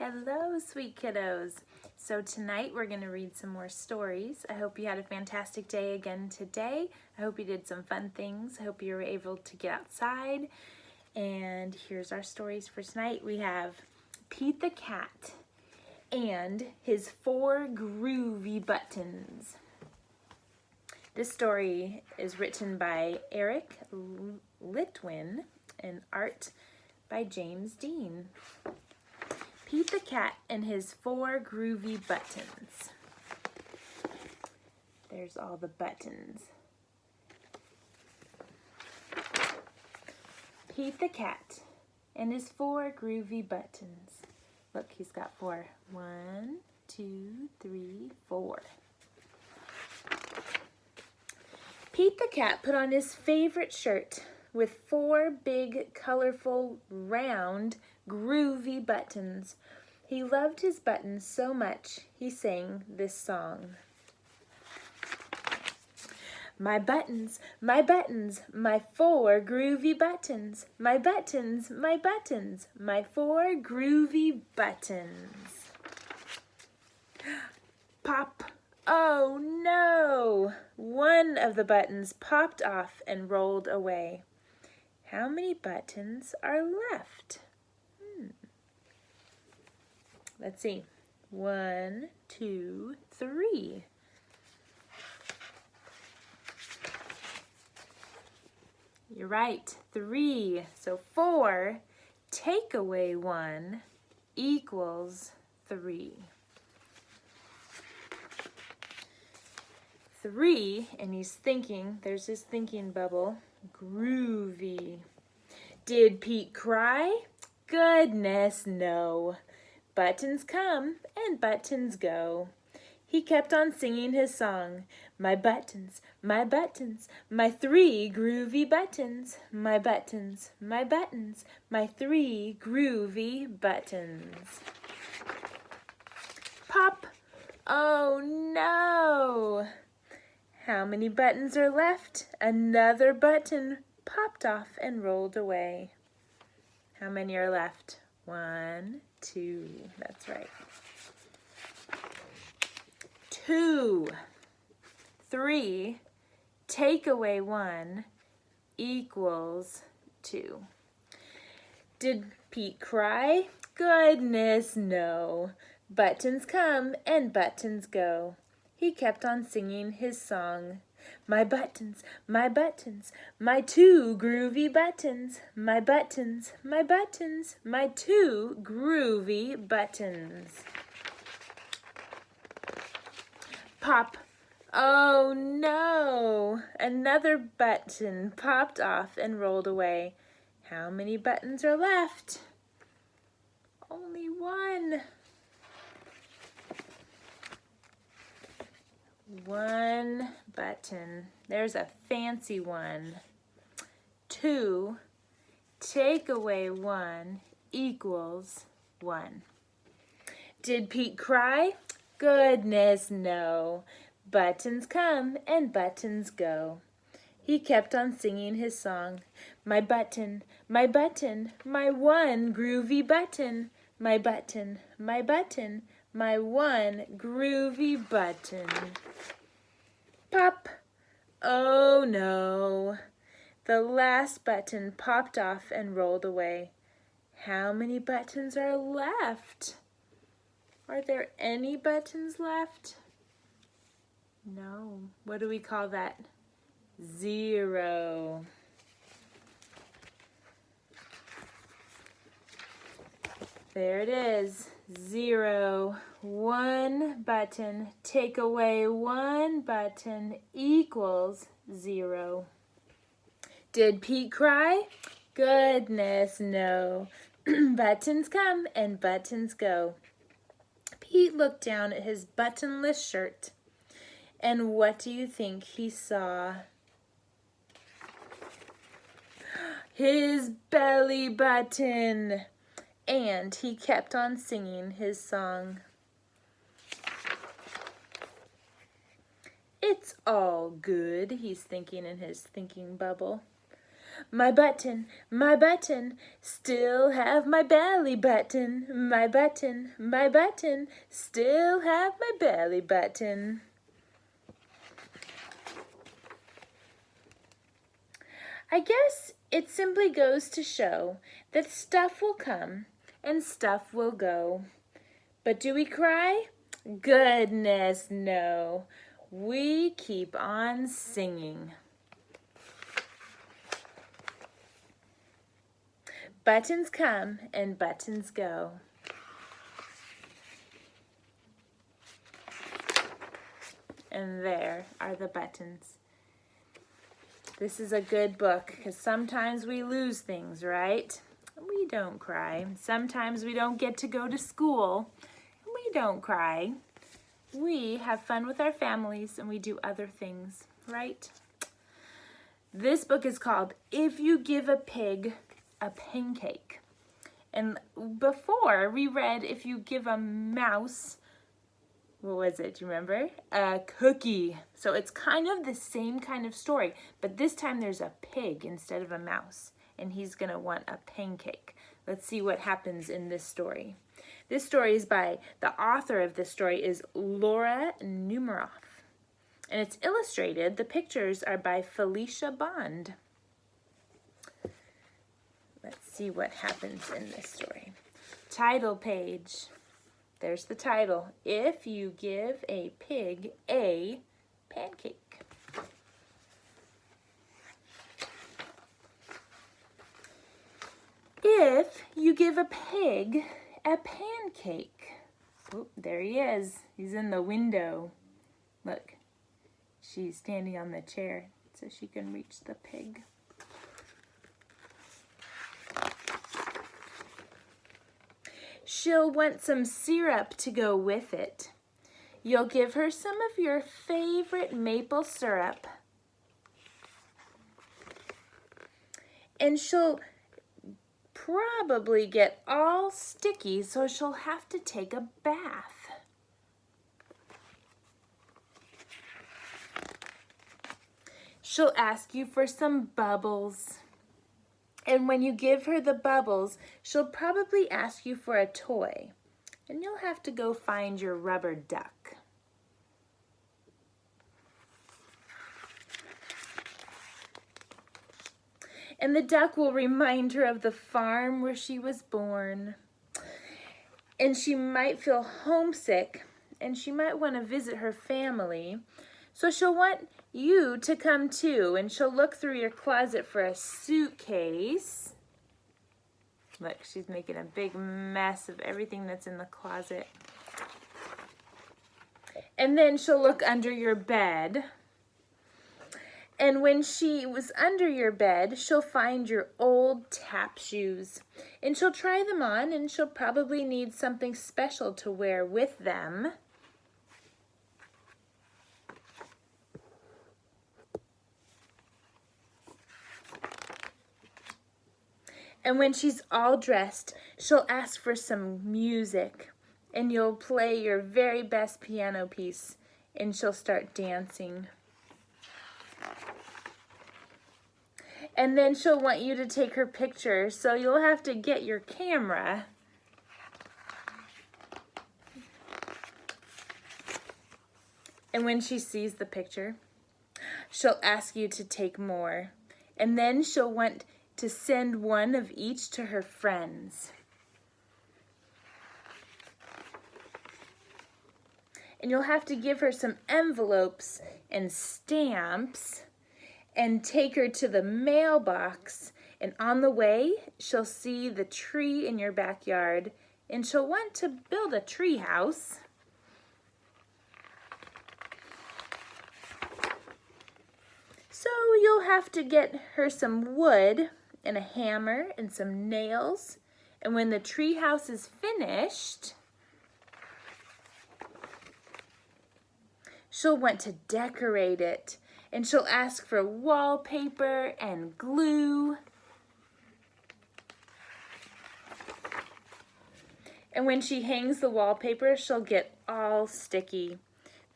Hello, sweet kiddos. So tonight we're going to read some more stories. I hope you had a fantastic day again today. I hope you did some fun things. I hope you were able to get outside. And here's our stories for tonight. We have Pete the Cat and his 4 groovy buttons. This story is written by Eric Litwin and art by James Dean. Pete the Cat and his 4 groovy buttons. There's all the buttons. Pete the Cat and his 4 groovy buttons. Look, he's got 4. 1, 2, 3, 4. Pete the Cat put on his favorite shirt with 4 big, colorful, round, groovy buttons. He loved his buttons so much, he sang this song. My buttons, my 4 groovy buttons. My buttons, my 4 groovy buttons. Pop! Oh no! One of the buttons popped off and rolled away. How many buttons are left? Let's see. 1, 2, 3. You're right, 3. So 4 take away 1 equals 3. 3, and he's thinking, there's his thinking bubble, groovy. Did Pete cry? Goodness, no. Buttons come and buttons go. He kept on singing his song. My buttons, my 3 groovy buttons. My buttons, my 3 groovy buttons. Pop! Oh no! How many buttons are left? Another button popped off and rolled away. How many are left? 1, 2. That's right. 2. 3 take away 1 equals 2. Did Pete cry? Goodness, no. Buttons come and buttons go. He kept on singing his song. My buttons, my 2 groovy buttons. My buttons, my 2 groovy buttons. Pop! Oh no! Another button popped off and rolled away. How many buttons are left? Only 1. 1 button. There's a fancy one. 2 take away 1 equals 1. Did Pete cry? Goodness, no. Buttons come and buttons go. He kept on singing his song. My button, my 1 groovy button. My button, my 1 groovy button. Pop! Oh no! The last button popped off and rolled away. How many buttons are left? Are there any buttons left? No. What do we call that? 0. There it is. 0. 1 button, take away 1 button equals 0. Did Pete cry? Goodness, no. Buttons come and buttons go. Pete looked down at his buttonless shirt, and what do you think he saw? His belly button! And he kept on singing his song. It's all good, he's thinking in his thinking bubble. my button, still have my belly button. My button, still have my belly button. I guess it simply goes to show that stuff will come and stuff will go. But do we cry? Goodness, no. We keep on singing. Buttons come and buttons go. And there are the buttons. This is a good book because sometimes we lose things, right? We don't cry. Sometimes we don't get to go to school. We don't cry. We have fun with our families and we do other things, right? This book is called If You Give a Pig a Pancake. And before we read If You Give a Mouse, what was it? Do you remember? A cookie. So it's kind of the same kind of story, but this time there's a pig instead of a mouse, and he's going to want a pancake. Let's see what happens in this story. This story is by, the author of this story is Laura Numeroff, and it's illustrated. The pictures are by Felicia Bond. Let's see what happens in this story. Title page. There's the title, If You Give a Pig a Pancake. If you give a pig a pancake. Oh, there he is. He's in the window. Look, she's standing on the chair so she can reach the pig. She'll want some syrup to go with it. You'll give her some of your favorite maple syrup. And she'll probably get all sticky, so she'll have to take a bath. She'll ask you for some bubbles. And when you give her the bubbles, she'll probably ask you for a toy. And you'll have to go find your rubber duck. And the duck will remind her of the farm where she was born. And she might feel homesick, and she might want to visit her family. So she'll want you to come too, and she'll look through your closet for a suitcase. Look, she's making a big mess of everything that's in the closet. And then she'll look under your bed. And when she was under your bed, she'll find your old tap shoes. And she'll try them on, and she'll probably need something special to wear with them. And when she's all dressed, she'll ask for some music, and you'll play your very best piano piece, and she'll start dancing. And then she'll want you to take her picture, so you'll have to get your camera. And when she sees the picture, she'll ask you to take more. And then she'll want to send one of each to her friends. And you'll have to give her some envelopes and stamps and take her to the mailbox. And on the way, she'll see the tree in your backyard, and she'll want to build a tree house. So you'll have to get her some wood and a hammer and some nails. And when the tree house is finished, she'll want to decorate it. And she'll ask for wallpaper and glue. And when she hangs the wallpaper, she'll get all sticky.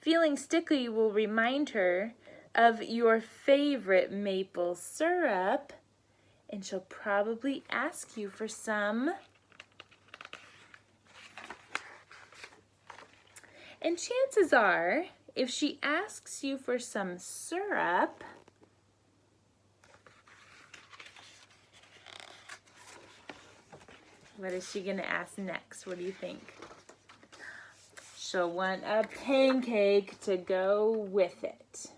Feeling sticky will remind her of your favorite maple syrup and she'll probably ask you for some. And chances are, if she asks you for some syrup, what is she gonna ask next? What do you think? She'll want a pancake to go with it.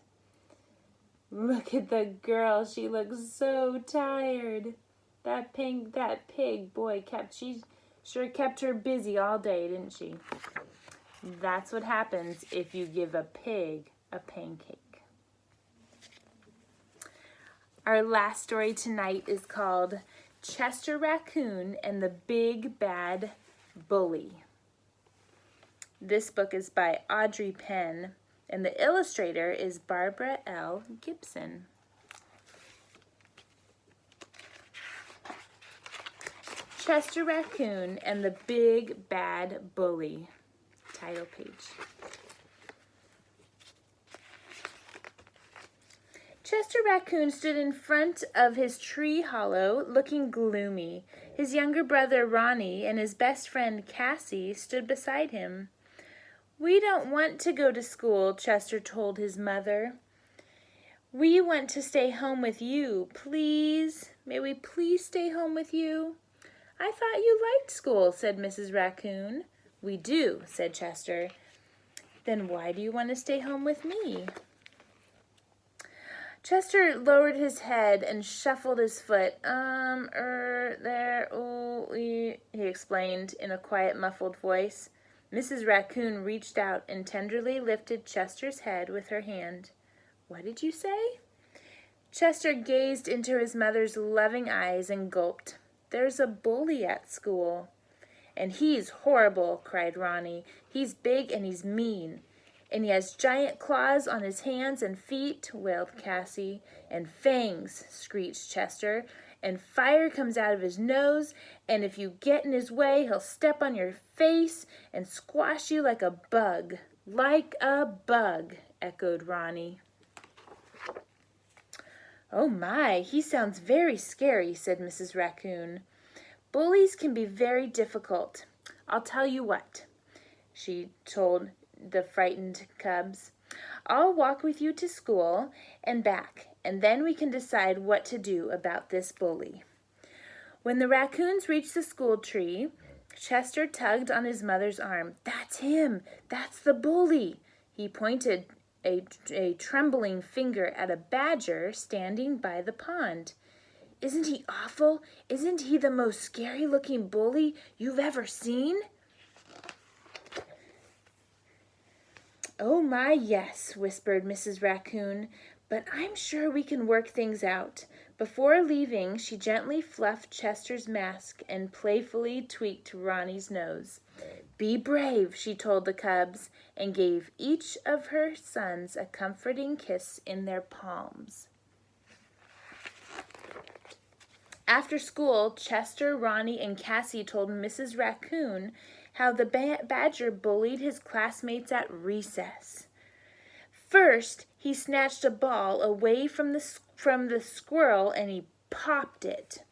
Look at the girl, she looks so tired. That pig, boy, she sure kept her busy all day, didn't she? That's what happens if you give a pig a pancake. Our last story tonight is called Chester Raccoon and the Big Bad Bully. This book is by Audrey Penn, and the illustrator is Barbara L. Gibson. Chester Raccoon and the Big Bad Bully. Title page. Chester Raccoon stood in front of his tree hollow, looking gloomy. His younger brother Ronnie and his best friend Cassie stood beside him. "We don't want to go to school," Chester told his mother. "We want to stay home with you. Please, may we please stay home with you?" "I thought you liked school," said Mrs. Raccoon. "We do," said Chester. "Then why do you want to stay home with me?" Chester lowered his head and shuffled his foot. He explained in a quiet, muffled voice. Mrs. Raccoon reached out and tenderly lifted Chester's head with her hand. "What did you say?" Chester gazed into his mother's loving eyes and gulped. "There's a bully at school." "And he's horrible," cried Ronnie. "He's big and he's mean. And he has giant claws on his hands and feet," wailed Cassie. "And fangs," screeched Chester. "And fire comes out of his nose, and if you get in his way, he'll step on your face and squash you like a bug." "Like a bug," echoed Ronnie. "Oh my, he sounds very scary," said Mrs. Raccoon. "Bullies can be very difficult. I'll tell you what," she told the frightened cubs. "I'll walk with you to school and back, and then we can decide what to do about this bully." When the raccoons reached the school tree, Chester tugged on his mother's arm. "That's him! That's the bully!" He pointed a trembling finger at a badger standing by the pond. "Isn't he awful? Isn't he the most scary-looking bully you've ever seen?" "Oh my, yes," whispered Mrs. Raccoon, "but I'm sure we can work things out." Before leaving, she gently fluffed Chester's mask and playfully tweaked Ronnie's nose. "Be brave," she told the cubs, and gave each of her sons a comforting kiss in their palms. After school, Chester, Ronnie, and Cassie told Mrs. Raccoon how the badger bullied his classmates at recess. First, he snatched a ball away from the squirrel and he popped it.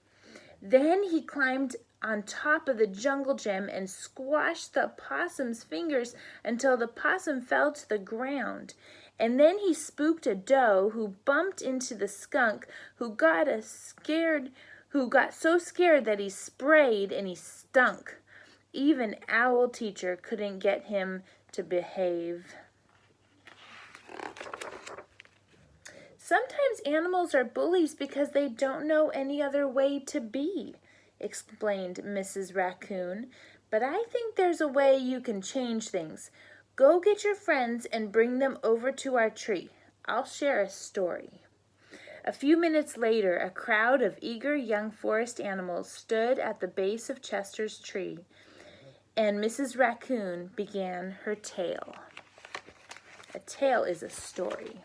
Then he climbed on top of the jungle gym and squashed the possum's fingers until the possum fell to the ground. And then he spooked a doe who bumped into the skunk who got so scared that he sprayed and he stunk. Even Owl Teacher couldn't get him to behave. "Sometimes animals are bullies because they don't know any other way to be," explained Mrs. Raccoon. "But I think there's a way you can change things. Go get your friends and bring them over to our tree. I'll share a story." A few minutes later, a crowd of eager young forest animals stood at the base of Chester's tree, and Mrs. Raccoon began her tale. A tale is a story.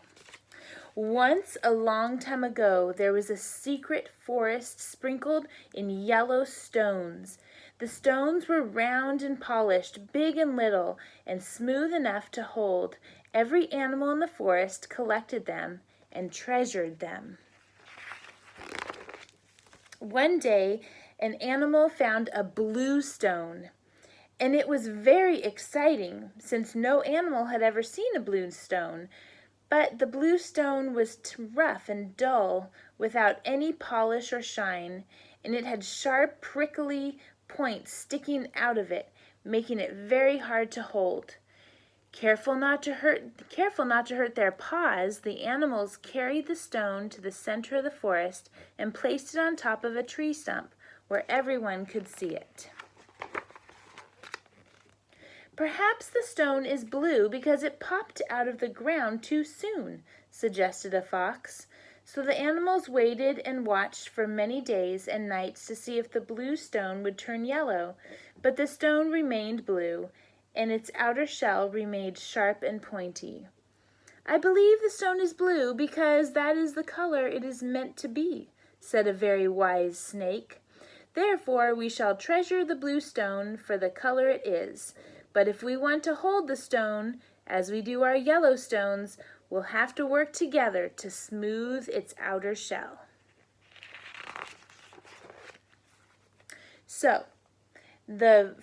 Once, a long time ago, there was a secret forest sprinkled in yellow stones. The stones were round and polished, big and little, and smooth enough to hold. Every animal in the forest collected them and treasured them. One day, an animal found a blue stone, and it was very exciting since no animal had ever seen a blue stone. But the blue stone was rough and dull, without any polish or shine, and it had sharp, prickly points sticking out of it, making it very hard to hold. Careful not to hurt their paws, the animals carried the stone to the center of the forest and placed it on top of a tree stump where everyone could see it. Perhaps the stone is blue because it popped out of the ground too soon, suggested a fox. So the animals waited and watched for many days and nights to see if the blue stone would turn yellow, but the stone remained blue, and its outer shell remained sharp and pointy. I believe the stone is blue because that is the color it is meant to be, said a very wise snake. Therefore we shall treasure the blue stone for the color it is. But if we want to hold the stone, as we do our yellow stones, we'll have to work together to smooth its outer shell. So, the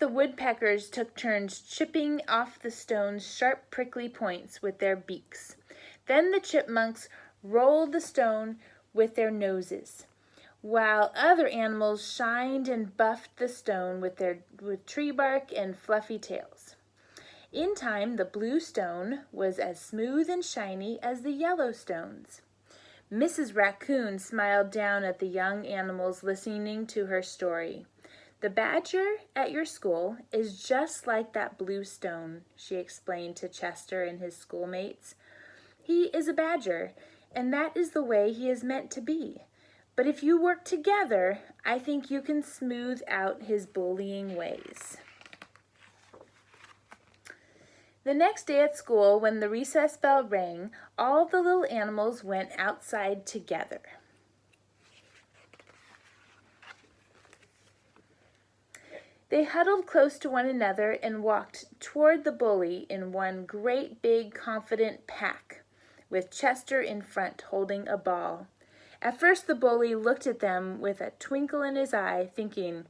woodpeckers took turns chipping off the stone's sharp, prickly points with their beaks. Then the chipmunks rolled the stone with their noses, while other animals shined and buffed the stone with tree bark and fluffy tails. In time, the blue stone was as smooth and shiny as the yellow stones. Mrs. Raccoon smiled down at the young animals listening to her story. The badger at your school is just like that blue stone, she explained to Chester and his schoolmates. He is a badger, and that is the way he is meant to be. But if you work together, I think you can smooth out his bullying ways. The next day at school, when the recess bell rang, all the little animals went outside together. They huddled close to one another and walked toward the bully in one great big confident pack, with Chester in front holding a ball. At first the bully looked at them with a twinkle in his eye, thinking,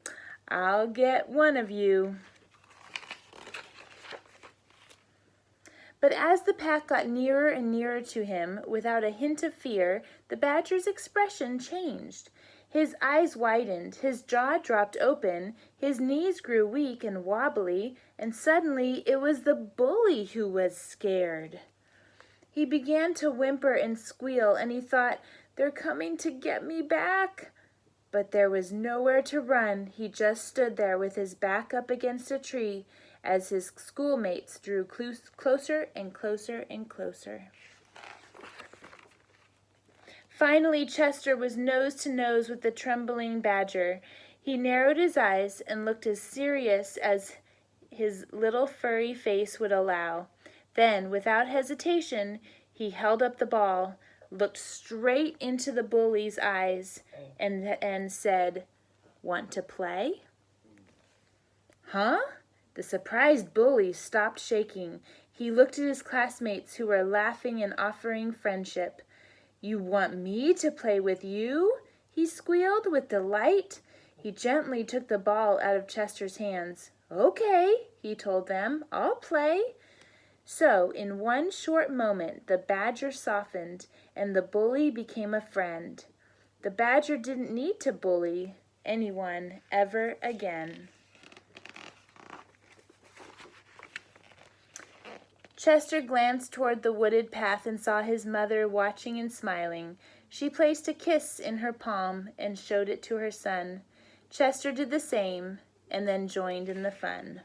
"I'll get one of you." But as the pack got nearer and nearer to him, without a hint of fear, the badger's expression changed. His eyes widened, his jaw dropped open, his knees grew weak and wobbly, and suddenly it was the bully who was scared. He began to whimper and squeal, and he thought, "They're coming to get me back." But there was nowhere to run. He just stood there with his back up against a tree as his schoolmates drew closer and closer and closer. Finally, Chester was nose to nose with the trembling badger. He narrowed his eyes and looked as serious as his little furry face would allow. Then, without hesitation, he held up the ball, looked straight into the bully's eyes, and said, "Want to play?" "Huh?" The surprised bully stopped shaking. He looked at his classmates who were laughing and offering friendship. "You want me to play with you?" he squealed with delight. He gently took the ball out of Chester's hands. "Okay," he told them, "I'll play." So, in one short moment, the badger softened and the bully became a friend. The badger didn't need to bully anyone ever again. Chester glanced toward the wooded path and saw his mother watching and smiling. She placed a kiss in her palm and showed it to her son. Chester did the same and then joined in the fun.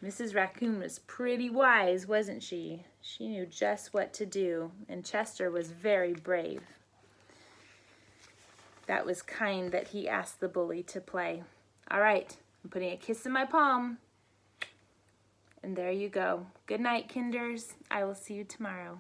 Mrs. Raccoon was pretty wise, wasn't she? She knew just what to do, and Chester was very brave. That was kind that he asked the bully to play. All right, I'm putting a kiss in my palm. And there you go. Good night, kinders. I will see you tomorrow.